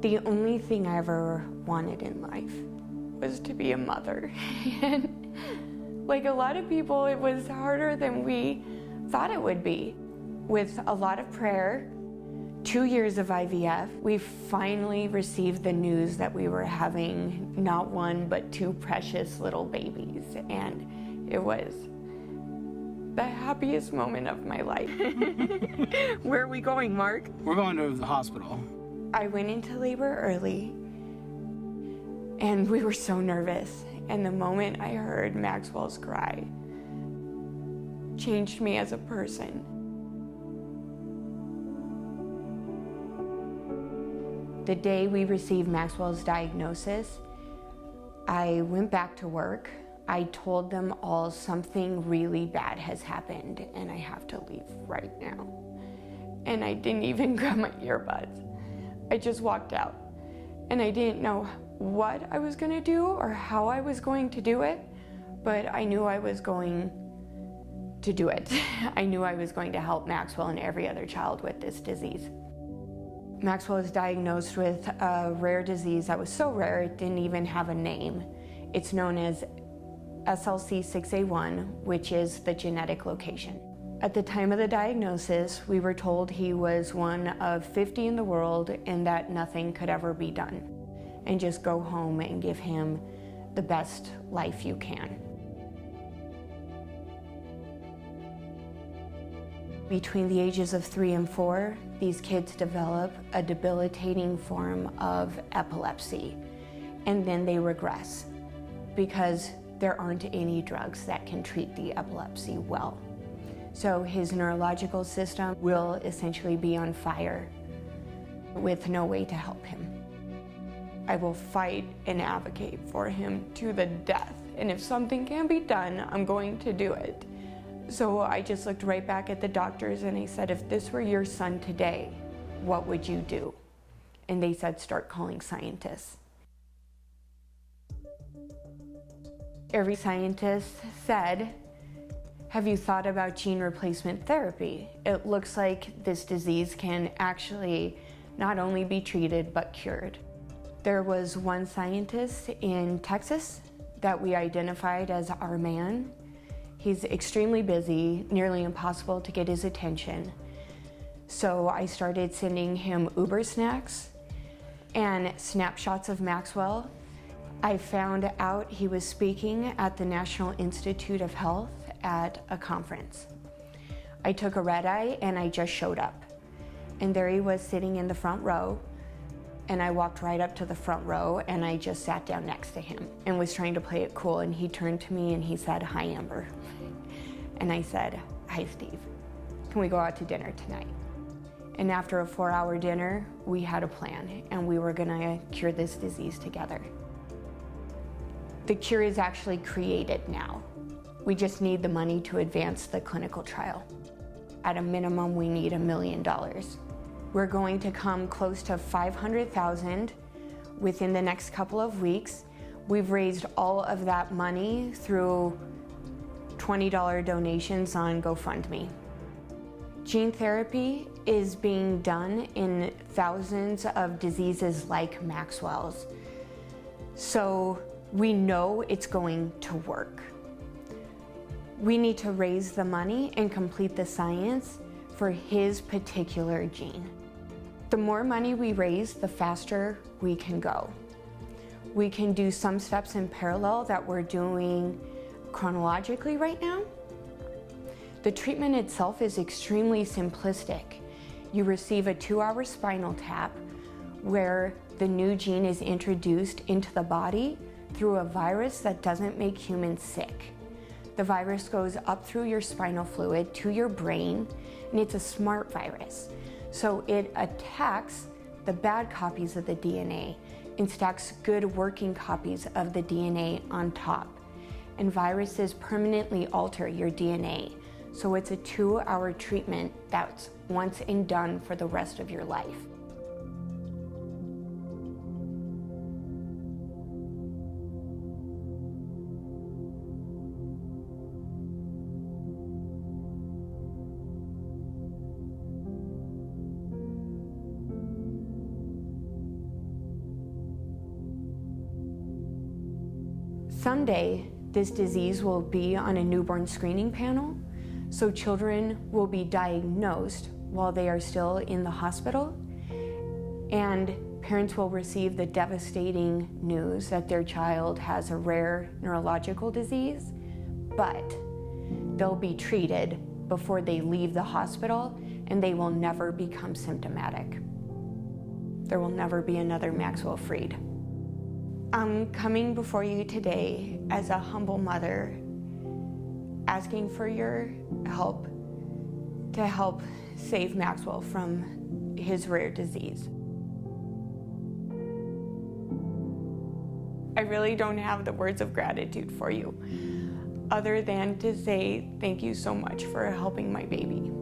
The only thing I ever wanted in life was to be a mother. And like a lot of people, it was harder than we thought it would be. With a lot of prayer, 2 years of IVF, we finally received the news that we were having not one, but 2 precious little babies. And it was the happiest moment of my life. Where are we going, Mark? We're going to the hospital. I went into labor early, and we were so nervous. And the moment I heard Maxwell's cry, changed me as a person. The day we received Maxwell's diagnosis, I went back to work. I told them all something really bad has happened and I have to leave right now. And I didn't even grab my earbuds. I just walked out. And I didn't know what I was gonna do or how I was going to do it, but I knew I was going to do it. I knew I was going to help Maxwell and every other child with this disease. Maxwell was diagnosed with a rare disease that was so rare it didn't even have a name. It's known as SLC6A1, which is the genetic location. At the time of the diagnosis, we were told he was one of 50 in the world and that nothing could ever be done. And just go home and give him the best life you can. Between the ages of 3 and 4, these kids develop a debilitating form of epilepsy, and then they regress because there aren't any drugs that can treat the epilepsy well. So his neurological system will essentially be on fire with no way to help him. I will fight and advocate for him to the death, and if something can be done, I'm going to do it. So I just looked right back at the doctors and I said, if this were your son today, what would you do? And they said, start calling scientists. Every scientist said, have you thought about gene replacement therapy? It looks like this disease can actually not only be treated, but cured. There was one scientist in Texas that we identified as our man. He's extremely busy, nearly impossible to get his attention. So I started sending him Uber snacks and snapshots of Maxwell. I found out he was speaking at the National Institute of Health at a conference. I took a red eye and I just showed up. And there he was sitting in the front row. And I walked right up to the front row and I just sat down next to him and was trying to play it cool. And he turned to me and he said, hi, Amber. And I said, hi, Steve. Can we go out to dinner tonight? And after a 4-hour dinner, we had a plan and we were gonna cure this disease together. The cure is actually created now. We just need the money to advance the clinical trial. At a minimum, we need $1 million. We're going to come close to $500,000 within the next couple of weeks. We've raised all of that money through $20 donations on GoFundMe. Gene therapy is being done in thousands of diseases like Maxwell's. So we know it's going to work. We need to raise the money and complete the science for his particular gene. The more money we raise, the faster we can go. We can do some steps in parallel that we're doing chronologically right now. The treatment itself is extremely simplistic. You receive a 2-hour spinal tap where the new gene is introduced into the body through a virus that doesn't make humans sick. The virus goes up through your spinal fluid to your brain, and it's a smart virus. So it attacks the bad copies of the DNA and stacks good working copies of the DNA on top. And viruses permanently alter your DNA. So it's a 2-hour treatment that's once and done for the rest of your life. Someday, this disease will be on a newborn screening panel, so children will be diagnosed while they are still in the hospital, and parents will receive the devastating news that their child has a rare neurological disease, but they'll be treated before they leave the hospital, and they will never become symptomatic. There will never be another Maxwell Freed. I'm coming before you today as a humble mother, asking for your help to help save Maxwell from his rare disease. I really don't have the words of gratitude for you, other than to say thank you so much for helping my baby.